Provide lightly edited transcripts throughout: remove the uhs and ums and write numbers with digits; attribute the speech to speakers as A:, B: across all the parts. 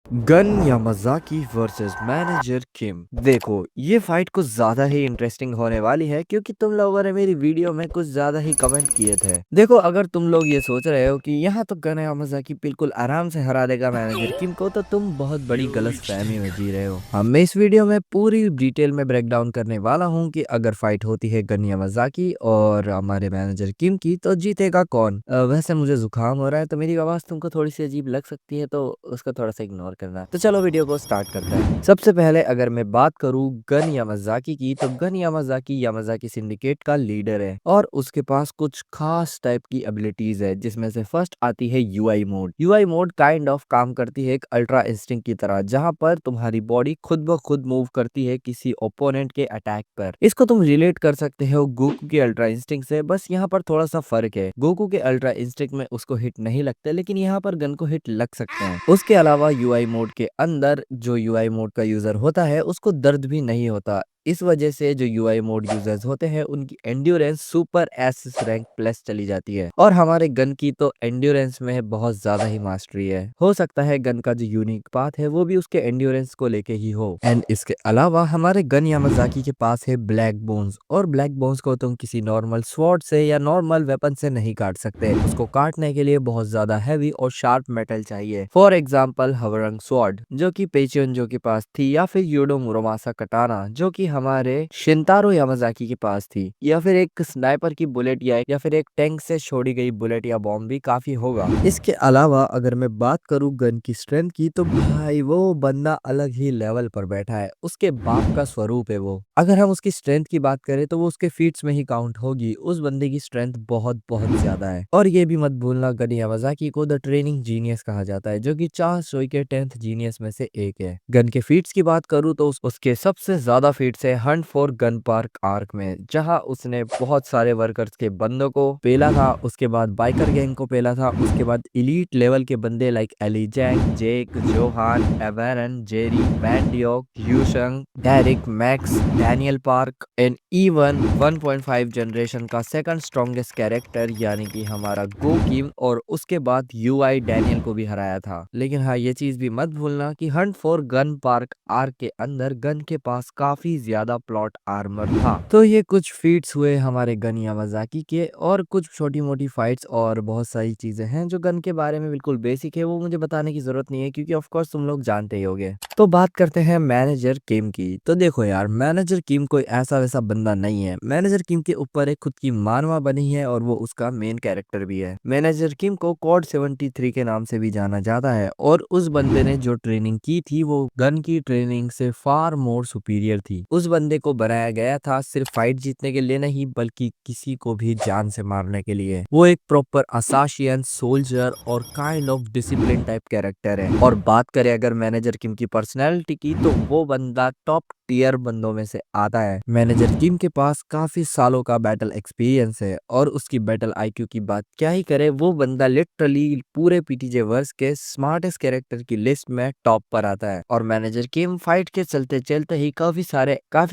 A: Gun यामाज़ाकी versus manager किम। देखो, ये fight कुछ ज्यादा ही इंटरेस्टिंग होने वाली है क्योंकि तुम लोगों ने मेरी वीडियो में कुछ ज्यादा ही कमेंट किए थे। देखो, अगर तुम लोग ये सोच रहे हो कि यहाँ तो गन यामाज़ाकी बिल्कुल आराम से हरा देगा मैनेजर किम को, तो तुम बहुत बड़ी गलत फहमी में जी रहे हो। मैं इस वीडियो में पूरी डिटेल में ब्रेक डाउन करने वाला हूँ कि अगर फाइट होती है गन यामाज़ाकी और हमारे मैनेजर किम की तो जीतेगा कौन। वैसे मुझे जुकाम हो रहा है तो मेरी आवाज तुमको थोड़ी सी अजीब लग सकती है, तो उसका थोड़ा सा इग्नोर करना। तो चलो वीडियो को स्टार्ट करते हैं। सबसे पहले अगर मैं बात करूं गन यामाज़ाकी की, तो गन यामाज़ाकी यामाज़ाकी सिंडिकेट का लीडर है और उसके पास कुछ खास टाइप की एबिलिटीज है, जिसमें से फर्स्ट आती है UI mode. UI mode kind of काम करती है एक अल्ट्रा इंस्टिंक्ट की तरह, जहां पर तुम्हारी बॉडी खुद ब खुद मूव करती है किसी ओपोनेंट के अटैक पर। इसको तुम रिलेट कर सकते हो गोकू के अल्ट्रा इंस्टिंक्ट से, बस यहाँ पर थोड़ा सा फर्क है। गोकू के अल्ट्रा इंस्टिंक्ट में उसको हिट नहीं लगते, लेकिन यहाँ पर गन को हिट लग सकते हैं। उसके अलावा यूआई मोड के अंदर जो यूआई मोड का यूजर होता है उसको दर्द भी नहीं होता। इस वजह से जो यूआई मोड यूजर्स होते हैं उनकी endurance super S rank plus चली जाती है, और हमारे गन की तो एंड्योरेंस में बहुत ज्यादा ही मास्टरी है। हो सकता है गन का जो यूनिक पाथ है वो भी उसके एंड्योरेंस को लेके ही हो। एंड इसके अलावा हमारे गन यामाज़ाकी के पास है ब्लैक बोन्स, और ब्लैक बोन्स को तुम किसी नॉर्मल स्वॉर्ड से या नॉर्मल वेपन से नहीं काट सकते। उसको काटने के लिए बहुत ज्यादा हैवी और शार्प मेटल चाहिए। फॉर एग्जाम्पल हवरंग स्वॉर्ड जो कि पेचियनजो के पास थी, या फिर यूडो मुरामासा कटाना जो कि हमारे शिंतारो यामाज़ाकी के पास थी, या फिर एक स्नाइपर की बुलेट या फिर एक टैंक से छोड़ी गई बुलेट या बॉम्ब भी काफी होगा। इसके अलावा अगर मैं बात करूं गन की स्ट्रेंथ की, तो भाई वो बंदा अलग ही लेवल पर बैठा है, उसके बाप का स्वरूप है वो। अगर हम उसकी स्ट्रेंथ की बात करें तो वो उसके फीट्स में ही काउंट होगी। उस बंदे की स्ट्रेंथ बहुत बहुत ज्यादा है। और ये भी मत भूलना गन यामाज़ाकी को द ट्रेनिंग जीनियस कहा जाता है, जो कि चार सोई के 10th जीनियस में से एक है। गन के फीट्स की बात करूं तो उसके सबसे ज्यादा फीट्स है Hunt for gun park arc में, जहां उसने बहुत सारे वर्कर्स के बंदों को पेला था, उसके बाद बाइकर गैंग को पेला था, उसके बाद इलीट लेवल के बंदे like Eli Jang, Jake, Johan, एवेरन, जेरी, बैंडियोक, ह्यूशंग, Derrick, Max, Daniel Park and even 1.5 generation का सेकंड स्ट्रॉन्गेस्ट कैरेक्टर यानी कि हमारा गो किम, और उसके बाद यूआई डैनियल को भी हराया था। लेकिन हाँ, ये चीज भी मत भूलना कि Hunt for gun park arc के अंदर गन के पास काफी ज्यादा प्लॉट आर्मर था। तो ये कुछ फीट्स हुए हमारे गन यामाज़ाकी के, और कुछ छोटी मोटी फाइट्स और बहुत सारी चीजें हैं जो गन के बारे में बिल्कुल बेसिक है, वो मुझे बताने की जरूरत नहीं है क्योंकि ऑफ कोर्स तुम लोग जानते ही होगे। तो बात करते हैं मैनेजर किम की। तो देखो यार, मैनेजर किम कोई ऐसा वैसा बंदा नहीं है। मैनेजर किम के ऊपर एक खुद की मानवा बनी है, और वो उसका मेन कैरेक्टर भी है। मैनेजर किम को कोड 73 के नाम से भी जाना जाता है, और उस बंदे ने जो ट्रेनिंग की थी वो गन की ट्रेनिंग से फार मोर सुपीरियर थी। उस बंदे को बनाया गया था सिर्फ फाइट जीतने के लिए नहीं, बल्कि किसी को भी जान से मारने के लिए। वो एक प्रॉपर असाशियन सोल्जर और kind of discipline type character है। और बात करें अगर मैनेजर किम की पर्सनैलिटी की, तो वो बंदा टॉप टीयर बंदों में से आता है। मैनेजर किम के पास काफी सालों का बैटल एक्सपीरियंस है, और उसकी बैटल आईक्यू की बात क्या ही करे, वो बंदा लिटरली पूरे पीटीजे वर्स के स्मार्टेस्ट कैरेक्टर की लिस्ट में टॉप पर आता है। और मैनेजर किम फाइट के चलते चलते ही काफी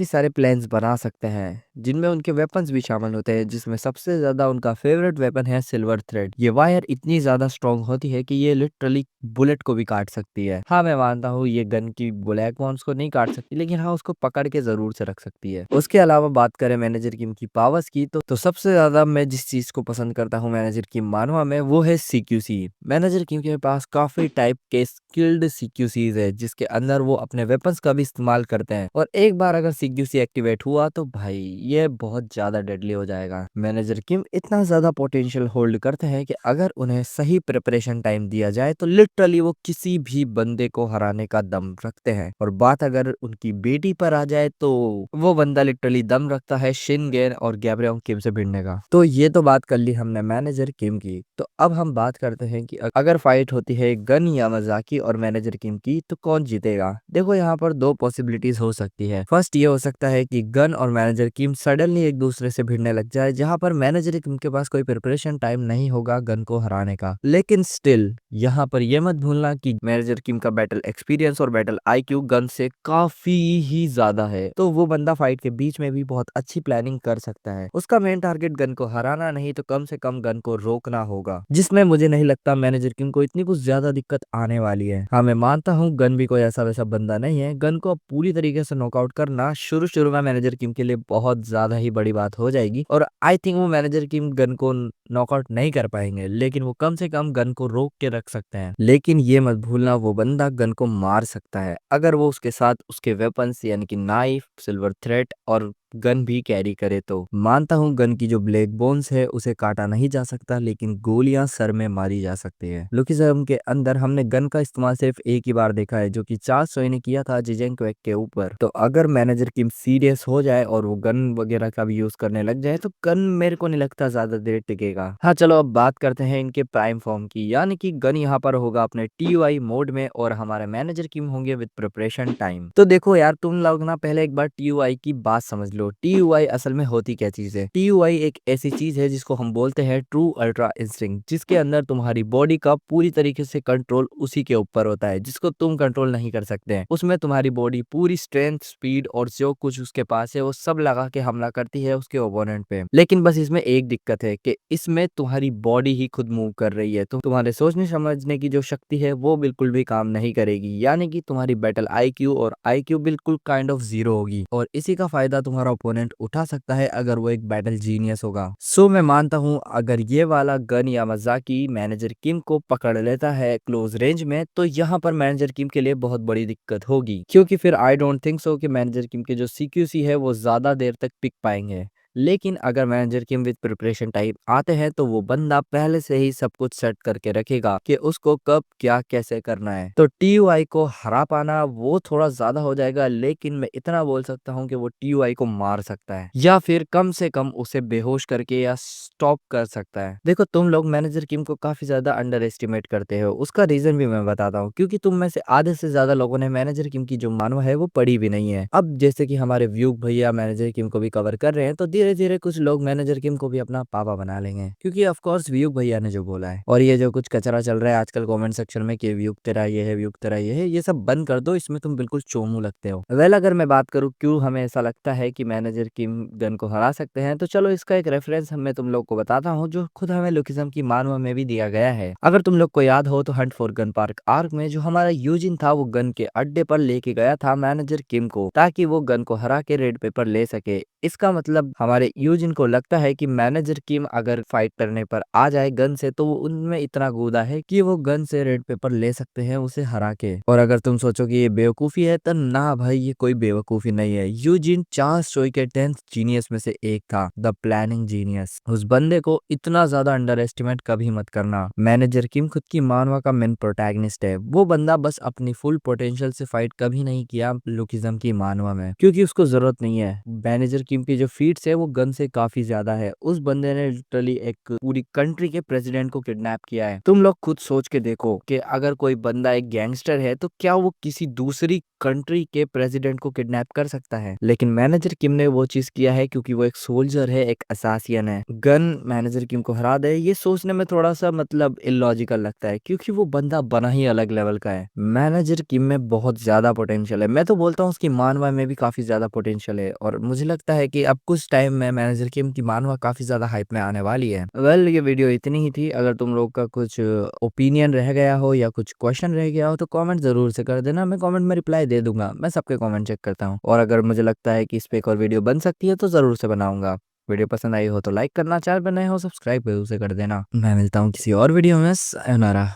A: सारे प्लान्स बना सकते हैं, जिनमें उनके वेपन्स भी शामिल होते हैं, जिसमें सबसे ज्यादा उनका फेवरेट वेपन है सिल्वर थ्रेड। ये वायर इतनी ज्यादा स्ट्रॉन्ग होती है कि ये लिटरली बुलेट को भी काट सकती है। हाँ, मैं मानता हूँ ये गन की ब्लैक वॉन्स को नहीं काट सकती, लेकिन हाँ उसको पकड़ के जरूर से रख सकती है। उसके अलावा बात करें मैनेजर किम की पावर्स की, तो सबसे ज्यादा मैं जिस चीज को पसंद करता हूँ मैनेजर किम मानवा में, वो है सीक्यूसी। मैनेजर किम के पास काफी टाइप के स्किल्ड सीक्यूसीज है, जिसके अंदर वो अपने वेपन्स का भी इस्तेमाल करते हैं, और एक बार अगर सीक्यूसी एक्टिवेट हुआ तो भाई ये बहुत ज्यादा डेडली हो जाएगा। मैनेजर किम इतना ज्यादा पोटेंशियल होल्ड करते हैं कि अगर उन्हें सही प्रिपरेशन टाइम दिया जाए तो लिटरली वो किसी भी बंदे को हराने का दम रखते हैं। और बात अगर उनकी बेटी पर आ जाए तो वो बंदा लिटरली दम रखता है शिनगेन और गैब्रियोंग किम से भिड़ने का। तो ये तो बात कर ली हमने मैनेजर किम की। तो अब हम बात करते हैं कि अगर फाइट होती है गन यामाज़ाकी और मैनेजर किम की, तो कौन जीतेगा। देखो, यहाँ पर दो पॉसिबिलिटीज हो सकती है। फर्स्ट नेक्स्ट ये हो सकता है कि गन और मैनेजर किम सडनली एक दूसरे से भिड़ने लग जाए, जहां पर मैनेजर किम के पास कोई प्रिपरेशन टाइम नहीं होगा गन को हराने का। लेकिन स्टिल यहाँ पर यह मत भूलना कि मैनेजर किम का बैटल एक्सपीरियंस और बैटल आईक्यू गन से काफी ही ज्यादा है, तो वो बंदा फाइट के बीच में भी बहुत अच्छी प्लानिंग कर सकता है। उसका मेन टारगेट गन को हराना नहीं तो कम से कम गन को रोकना होगा, जिसमें मुझे नहीं लगता मैनेजर किम को इतनी कुछ ज्यादा दिक्कत आने वाली है। हाँ, मैं मानता हूँ गन भी कोई ऐसा वैसा बंदा नहीं है। गन को पूरी तरीके से नॉकआउट करना शुरू शुरू में मैनेजर किम के लिए बहुत ज्यादा ही बड़ी बात हो जाएगी, और आई थिंक वो मैनेजर किम गन को नॉकआउट नहीं कर पाएंगे, लेकिन वो कम से कम गन को रोक के रख सकते हैं। लेकिन ये मत भूलना वो बंदा गन को मार सकता है अगर वो उसके साथ उसके वेपन्स यानी कि नाइफ, सिल्वर थ्रेड और गन भी कैरी करे तो। मानता हूँ गन की जो ब्लैक बोन्स है उसे काटा नहीं जा सकता, लेकिन गोलियां सर में मारी जा सकती है। लुकिज्म के अंदर हमने गन का इस्तेमाल सिर्फ एक ही बार देखा है, जो कि चार्ल्स सोई ने किया था जिजेंग क्वेक के ऊपर। तो अगर मैनेजर किम सीरियस हो जाए और वो गन वगैरह का भी यूज करने लग जाए तो गन मेरे को नहीं लगता ज्यादा देर टिकेगा। हाँ चलो अब बात करते हैं इनके प्राइम फॉर्म की, यानी कि गन यहाँ पर होगा अपने TUI मोड में और हमारे मैनेजर किम होंगे विद प्रिपरेशन टाइम। तो देखो यार, तुम लोग ना पहले एक बार TUI की बात समझ लो। TUI असल में होती क्या चीज है? TUI एक ऐसी चीज है जिसको हम बोलते हैं ट्रू अल्ट्रा इंस्टिंक्ट, जिसके अंदर तुम्हारी बॉडी का पूरी तरीके से कंट्रोल उसी के ऊपर होता है, जिसको तुम कंट्रोल नहीं कर सकते हैं। उसमें तुम्हारी बॉडी पूरी स्ट्रेंथ, स्पीड और जो कुछ उसके पास है वो सब लगा के हमला करती है उसके ओपोनेंट पे। लेकिन बस इसमें एक दिक्कत है कि इसमें तुम्हारी बॉडी ही खुद मूव कर रही है, तो तुम्हारे सोचने समझने की जो शक्ति है वो बिल्कुल भी काम नहीं करेगी, यानी कि तुम्हारी बैटल IQ और IQ बिल्कुल काइंड ऑफ जीरो होगी। और इसी का फायदा तुम्हारा ओपोनेंट उठा सकता है अगर वो एक बैटल जीनियस होगा। सो मैं मानता हूँ अगर ये वाला गन यामाज़ाकी मैनेजर किम को पकड़ लेता है क्लोज रेंज में, तो यहाँ पर मैनेजर किम के लिए बहुत बड़ी दिक्कत होगी, क्योंकि फिर आई डोंट थिंक सो कि मैनेजर किम के जो CQC है वो ज्यादा देर तक टिक पाएंगे। लेकिन अगर manager Kim with preparation type आते हैं तो वो बंदा पहले से ही सब कुछ सेट करके रखेगा कि उसको कब क्या कैसे करना है। तो TUI को हरा पाना वो थोड़ा ज्यादा हो जाएगा, लेकिन मैं इतना बोल सकता हूँ कि वो TUI को मार सकता है या फिर कम से कम उसे बेहोश करके या स्टॉप कर सकता है। देखो तुम लोग मैनेजर किम को काफी ज्यादा अंडर एस्टिमेट करते हो, उसका रीजन भी मैं बताता हूँ, क्योंकि तुम में से आधे से ज्यादा लोगों ने मैनेजर किम की जो मानवा है वो पढ़ी भी नहीं है। अब जैसे कि हमारे व्यूग भैया मैनेजर किम को भी कवर कर रहे हैं, तो धीरे धीरे कुछ लोग मैनेजर किम को भी अपना पापा बना लेंगे, क्योंकि ऑफ कोर्स व्यूग भैया ने जो बोला है। और ये जो कुछ कचरा चल रहा है आजकल कमेंट सेक्शन में कि व्यूग तेरा ये है, व्यूग तेरा ये है, ये सब बंद कर दो, इसमें तुम बिल्कुल चोमू लगते हो। वेल अगर मैं बात करूँ क्यों हमें ऐसा लगता है कि मैनेजर किम गन को हरा सकते हैं, तो चलो इसका एक रेफरेंस मैं तुम लोग को बताता हूँ, जो खुद हमें लुकिज्म की मानवा में भी दिया गया है। अगर तुम लोग को याद हो तो Hunt for gun park arc में जो हमारा यूजिन था वो गन के अड्डे पर लेके गया था मैनेजर किम को, ताकि वो गन को हरा के रेड पेपर ले सके। इसका मतलब हमारे यूजिन को लगता है कि मैनेजर किम अगर फाइट करने पर आ जाए गन से, तो वो उनमें इतना कूदा है कि वो गन से रेड पेपर ले सकते हैं उसे हरा के। और अगर तुम सोचो कि ये बेवकूफी है, तो ना भाई, ये कोई बेवकूफी नहीं है। यूजिन चार्ल्स चोई के 10th जीनियस में से एक था, द प्लानिंग जीनियस। उस बंदे को इतना ज्यादा अंडर एस्टिमेट कभी मत करना। मैनेजर किम खुद की मानवा का मेन प्रोटैगनिस्ट है। वो बंदा बस अपनी फुल पोटेंशियल से फाइट कभी नहीं किया लुकिज्म की मानवा में, क्योंकि उसको जरूरत नहीं है। मैनेजर किम की जो फीट्स है वो गन से काफी ज्यादा है। उस बंदे ने लिटरली एक पूरी कंट्री के प्रेसिडेंट को किडनैप किया है। तुम लोग खुद सोच के देखो कि अगर कोई बंदा एक गैंगस्टर है तो क्या वो किसी दूसरी कंट्री के प्रेसिडेंट को किडनैप कर सकता है? लेकिन मैनेजर किम ने वो चीज किया है क्योंकि वो एक सोल्जर है, एक असासियन है। गन मैनेजर किम को हरा दे, ये सोचने में थोड़ा सा मतलब इलॉजिकल लगता है, क्योंकि वो बंदा बना ही अलग लेवल का है। मैनेजर किम में बहुत ज्यादा पोटेंशियल है। मैं तो बोलता हूँ उसकी मानवा में भी काफी ज्यादा पोटेंशियल है, और मुझे लगता है कि अब कुछ टाइम में मैनेजर किम की मानवा काफी ज्यादा हाइप में आने वाली है। वेल ये वीडियो इतनी ही थी। अगर तुम लोग का कुछ ओपिनियन रह गया हो या कुछ क्वेश्चन रह गया हो तो कमेंट जरूर से कर देना, मैं कमेंट में रिप्लाई दे दूंगा। मैं सबके कमेंट चेक करता हूँ, और अगर मुझे लगता है कि इस पे एक और वीडियो बन सकती है तो जरूर से बनाऊंगा। वीडियो पसंद आई हो तो लाइक करना, चैनल पर नए हो सब्सक्राइब जरूर से कर देना। मैं मिलता हूँ किसी और वीडियो में। सायोनारा।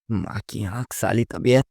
A: माँ की आँख साली तबीयत।